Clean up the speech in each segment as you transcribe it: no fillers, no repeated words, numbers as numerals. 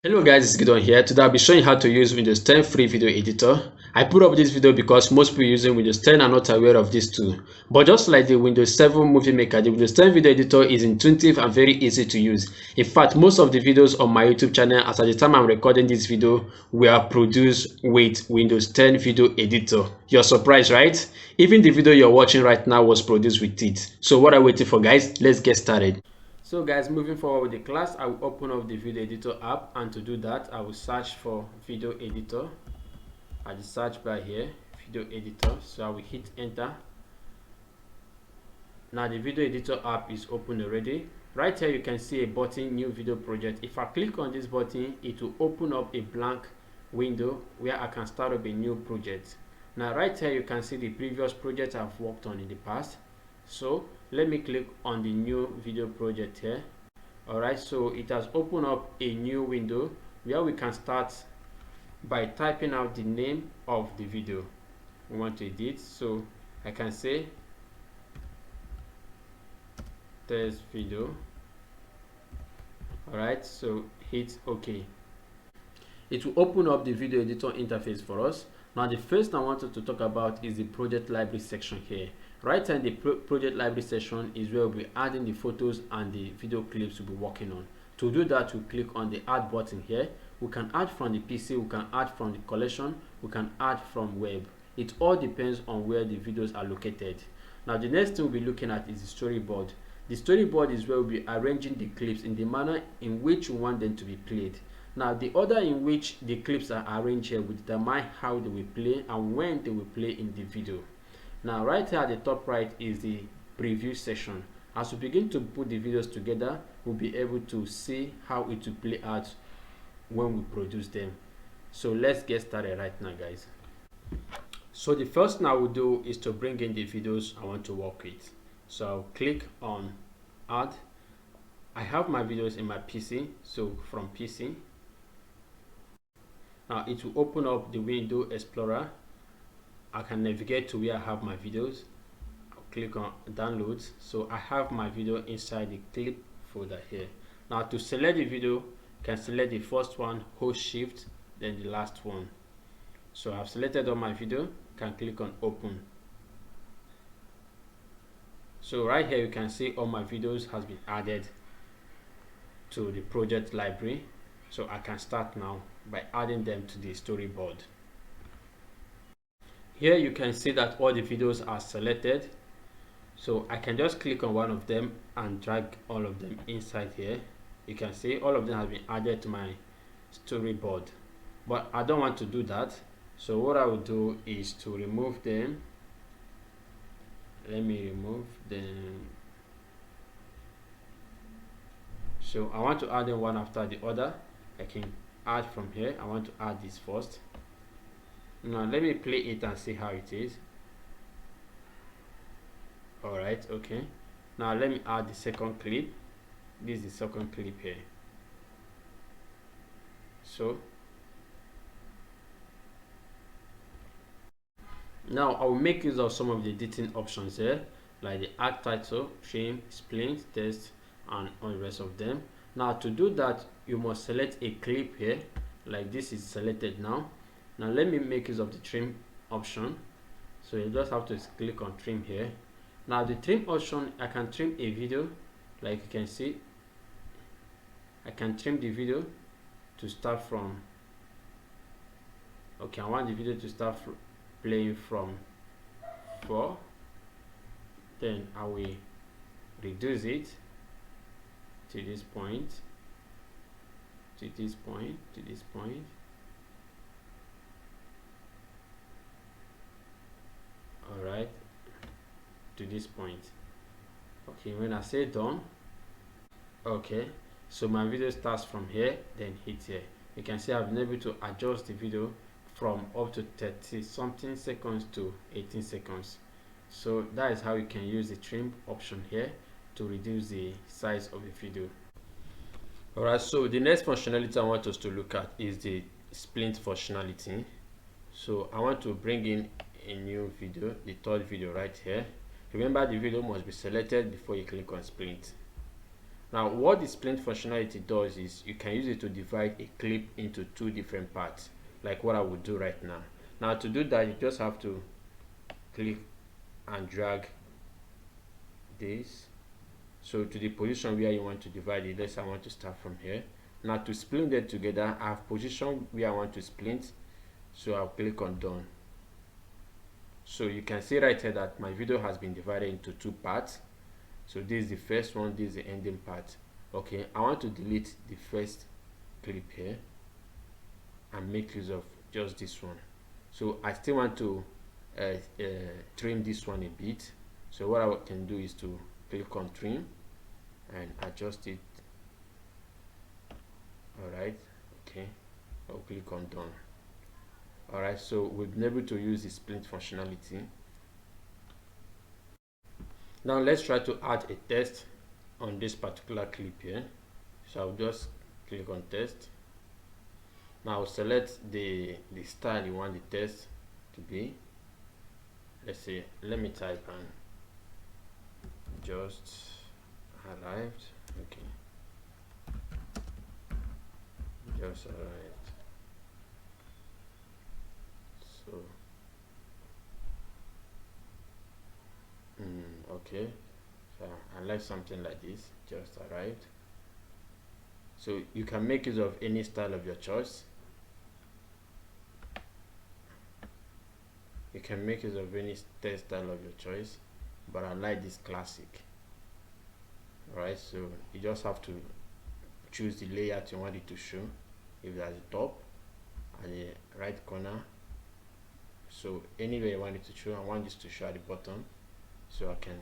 Hello guys, it's Gideon here. Today I'll be showing you how to use Windows 10 free video editor. I put up this video because most people using Windows 10 are not aware of this tool. But just like the Windows 7 movie maker, the Windows 10 video editor is intuitive and very easy to use. In fact, most of the videos on my YouTube channel as at the time I'm recording this video were produced with Windows 10 video editor. You're surprised, right? Even the video you're watching right now was produced with it. So what are we waiting for, guys? Let's get started. So guys, moving forward with the class, I will open up the video editor app, and to do that I will search for video editor at the search bar here, video editor. So I will hit enter. Now the video editor app is open already. Right here you can see a button, new video project. If I click on this button, it will open up a blank window where I can start up a new project. Now right here you can see the previous project I've worked on in the past. So let me click on the new video project here. Alright, so it has opened up a new window where we can start by typing out the name of the video we want to edit. So I can say test video. Alright, so hit OK. It will open up the video editor interface for us. Now the first I wanted to talk about is the project library section here. Right here in the project library section is where we'll be adding the photos and the video clips we'll be working on. To do that, we click on the add button here. We can add from the PC, we can add from the collection, we can add from web. It all depends on where the videos are located. Now the next thing we'll be looking at is the storyboard. The storyboard is where we'll be arranging the clips in the manner in which we want them to be played. Now the order in which the clips are arranged here will determine how they will play and when they will play in the video. Now right here at the top right is the preview section. As we begin to put the videos together, we'll be able to see how it will play out when we produce them. So let's get started right now, guys. So the first thing I will do is to bring in the videos I want to work with. So I'll click on add. I have my videos in my PC, so from PC. Now it will open up the window explorer. I can navigate to where I have my videos. I'll click on downloads. So I have my video inside the clip folder here. Now to select the video, you can select the first one, hold shift, then the last one. So I've selected all my video, can click on open. So right here you can see all my videos has been added to the project library. So I can start now by adding them to the storyboard. Here you can see that all the videos are selected. So I can just click on one of them and drag all of them inside here. You can see all of them have been added to my storyboard. But I don't want to do that. So what I will do is to remove them. Let me remove them. So I want to add them one after the other. I can add from here. I want to add this first. Now let me play it and see how it is. Alright, okay. Now let me add the second clip. This is the second clip here. So now I will make use of some of the editing options here, like the add title, trim, split, text, and all the rest of them. Now to do that, you must select a clip here, like this is selected now. Now let me make use of the trim option. So you just have to click on trim here. Now the trim option, I can trim a video, like you can see. I can trim the video to start from. Okay, I want the video to start playing from 4. Then I will reduce it to this point, to this point, to this point. Alright, to this point. Okay, when I say done, okay, so my video starts from here, then hit here. You can see I've been able to adjust the video from up to 30 something seconds to 18 seconds. So that is how you can use the trim option here to reduce the size of the video. Alright, so the next functionality I want us to look at is the splint functionality. So I want to bring in a new video, the third video right here. Remember, the video must be selected before you click on splint. Now what the splint functionality does is you can use it to divide a clip into two different parts, like what I would do right now. Now to do that, you just have to click and drag this so to the position where you want to divide it. Let's say I want to start from here. Now to splint them together, I have position where I want to splint, so I'll click on done. So you can see right here that my video has been divided into two parts. So this is the first one, this is the ending part. Okay, I want to delete the first clip here and make use of just this one. So I still want to trim this one a bit. So what I can do is to click on trim and adjust it. Alright, okay, I'll click on done. Alright, so we've been able to use the splint functionality. Now let's try to add a text on this particular clip here. So I'll just click on text. Now I'll select the style you want the text to be. Let's say, let me type and just arrived. Okay, just arrived. So okay, so I like something like this, just arrived. So you can make use of any style of your choice. You can make use of any text style of your choice, but I like this classic. Alright, so you just have to choose the layout you want it to show. If there's a top and the right corner, so anywhere you want it to show, I want this to show at the bottom. So I can,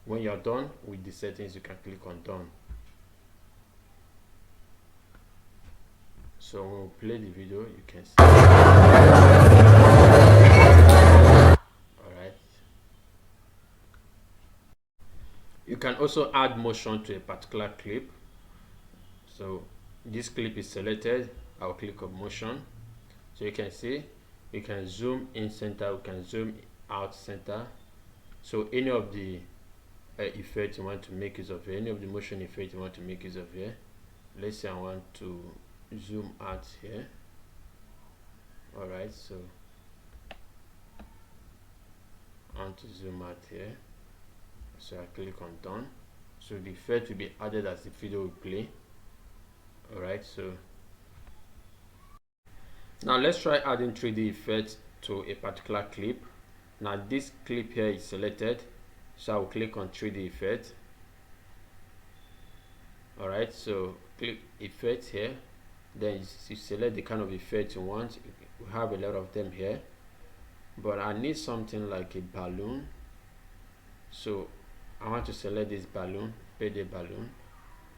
when you're done with the settings, you can click on done. So when we play the video, you can see. Alright. You can also add motion to a particular clip. So this clip is selected, I'll click on motion. So you can see, you can zoom in center, you can zoom out center. So any of the effect you want to make use of, any of the motion effect you want to make use of here. Let's say I want to zoom out here. Alright, so I want to zoom out here. So I click on done. So the effect will be added as the video will play. Alright, so now let's try adding 3D effects to a particular clip. Now this clip here is selected, so I'll click on 3D effect. Alright, so click effect here, then you select the kind of effect you want. We have a lot of them here, but I need something like a balloon. So I want to select this balloon, paint a balloon.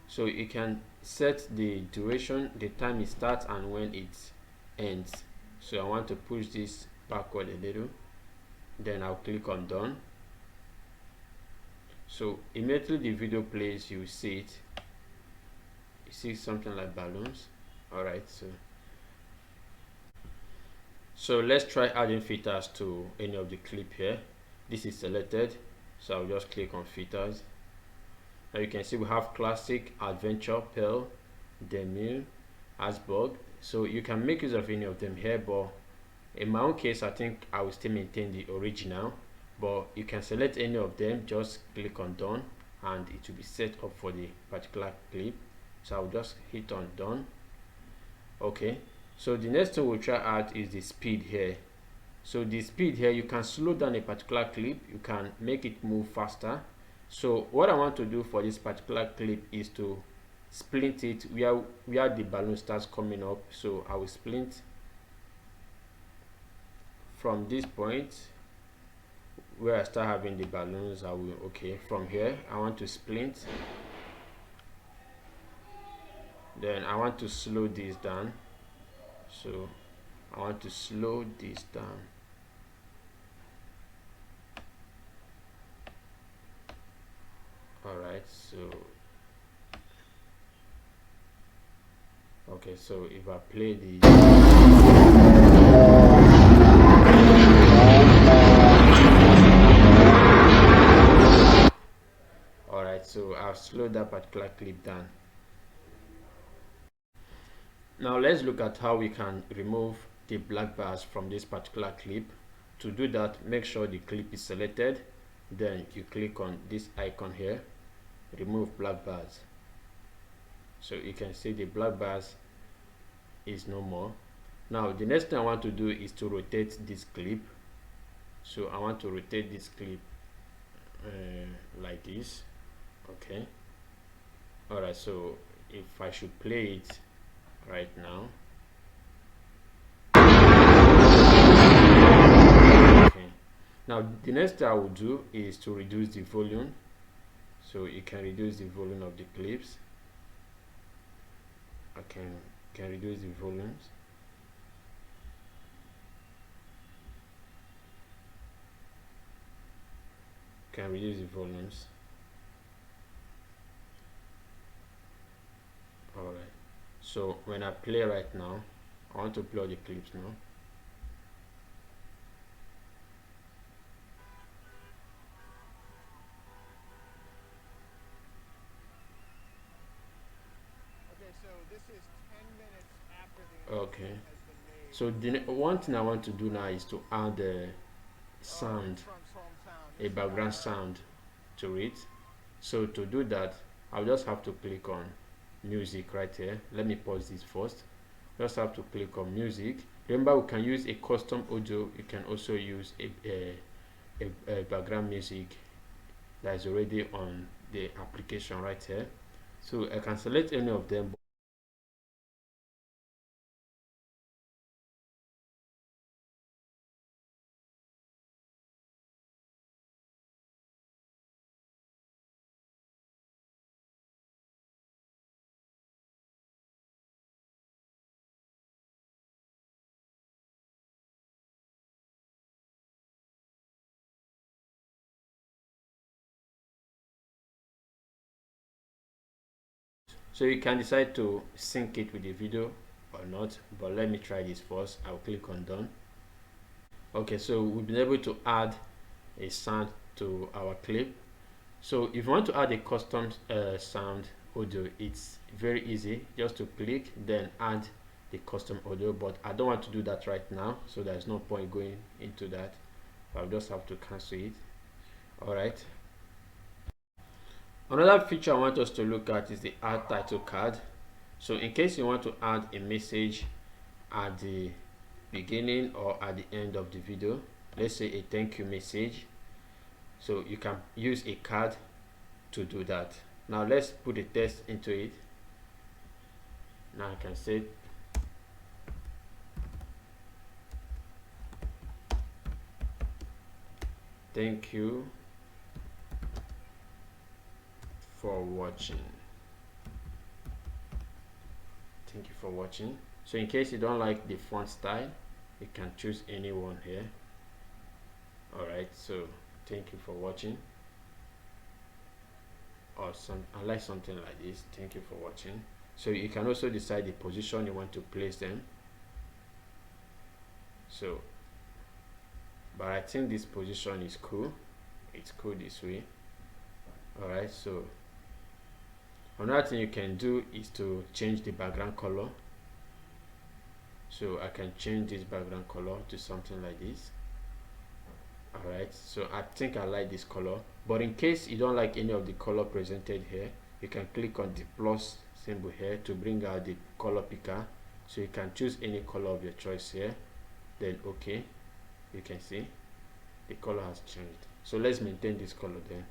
So you can set the duration, the time it starts and when it ends. So I want to push this backward a little, then I'll click on done. So immediately the video plays, you see it. You see something like balloons. Alright, so let's try adding filters to any of the clip here. This is selected, so I'll just click on filters. Now you can see we have classic, adventure, pearl, demure, iceberg. So you can make use of any of them here, but in my own case I think I will still maintain the original, but you can select any of them, just click on done and it will be set up for the particular clip. So I'll just hit on done. Okay, so the next thing we'll try out is the speed here. So the speed here, you can slow down a particular clip, you can make it move faster. So what I want to do for this particular clip is to splint it where the balloon starts coming up. So I will splint from this point where I start having the balloons. I will, okay, from here I want to splint, then I want to slow this down. So I want to slow this down. Alright, so okay, so if I play the alright, so I've I've slowed that particular clip down. Now let's look at how we can remove the black bars from this particular clip. To do that, make sure the clip is selected, then you click on this icon here, remove black bars. So you can see the black bars is no more. Now the next thing I want to do is to rotate this clip. So I want to rotate this clip like this. Okay, all right, so if I should play it right now, okay, now the next thing I will do is to reduce the volume. So you can reduce the volume of the clips. I can reduce the volumes. Can reduce the volumes. All right, so when I play right now, I want to play all the clips now. Okay, so this is 10 minutes after the Okay, has been made. so the one thing I want to do now is to add a sound, Trump's hometown. a background sound to it. So to do that, I'll just have to click on music right here. Let me pause this first. Just have to click on music. Remember, we can use a custom audio. You can also use a background music that is already on the application right here. So I can select any of them. So you can decide to sync it with the video or not, but let me try this first. I'll click on done. Okay, so we've been able to add a sound to our clip. So if you want to add a custom sound audio, it's very easy. Just to click, then add the custom audio, but I don't want to do that right now, so there's no point going into that. I'll just have to cancel it. All right, another feature I want us to look at is the add title card. So in case you want to add a message at the beginning or at the end of the video, let's say a thank you message, so you can use a card to do that. Now let's put a text into it. Now I can say thank you for watching. Thank you for watching. So in case you don't like the font style, you can choose any one here. All right, so thank you for watching, or I like something like this, thank you for watching. So you can also decide the position you want to place them. So but I think this position is cool. It's cool this way. All right, so another thing you can do is to change the background color. So I can change this background color to something like this. All right, so I think I like this color, but in case you don't like any of the color presented here, you can click on the plus symbol here to bring out the color picker. So you can choose any color of your choice here, then okay, you can see the color has changed. So let's maintain this color then.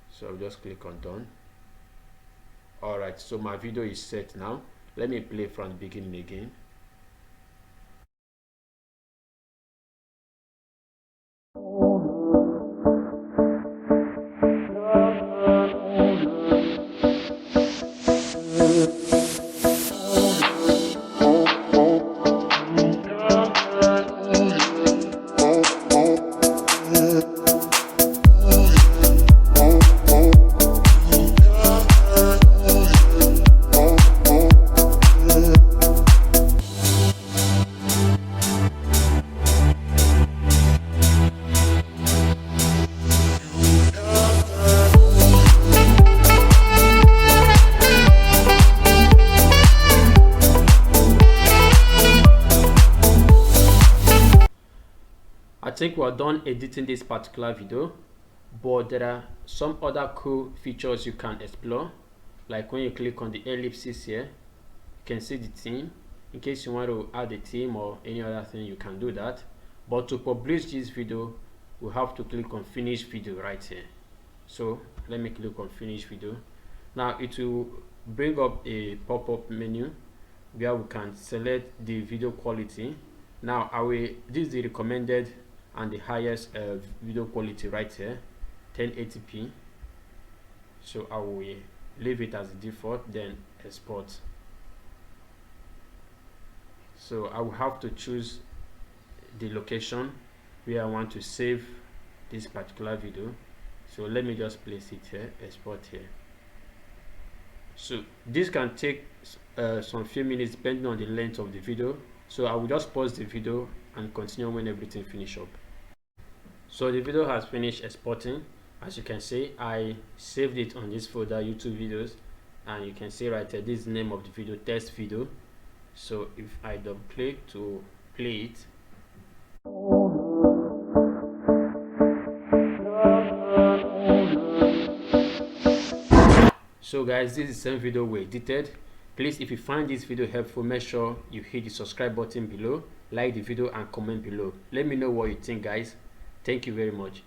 So I'll just click on done. All right, so my video is set now. Let me play from the beginning again. think we're done editing this particular video, but there are some other cool features you can explore. Like when you click on the ellipsis here, you can see the theme. In case you want to add a theme or any other thing, you can do that. But to publish this video, we have to click on finish video right here. So let me click on finish video. Now it will bring up a pop-up menu where we can select the video quality. Now this is the recommended and the highest video quality right here, 1080p. So I will leave it as a default, then export. So I will have to choose the location where I want to save this particular video. So let me just place it here, export here. So this can take some few minutes depending on the length of the video. So I will just pause the video and continue when everything finish up. So the video has finished exporting. As you can see, I saved it on this folder, YouTube videos, and you can see right here, this is the name of the video, test video. So if I double click to play it, so guys, this is the same video we edited. Please, if you find this video helpful, make sure you hit the subscribe button below, like the video and comment below. Let me know what you think, guys. Thank you very much.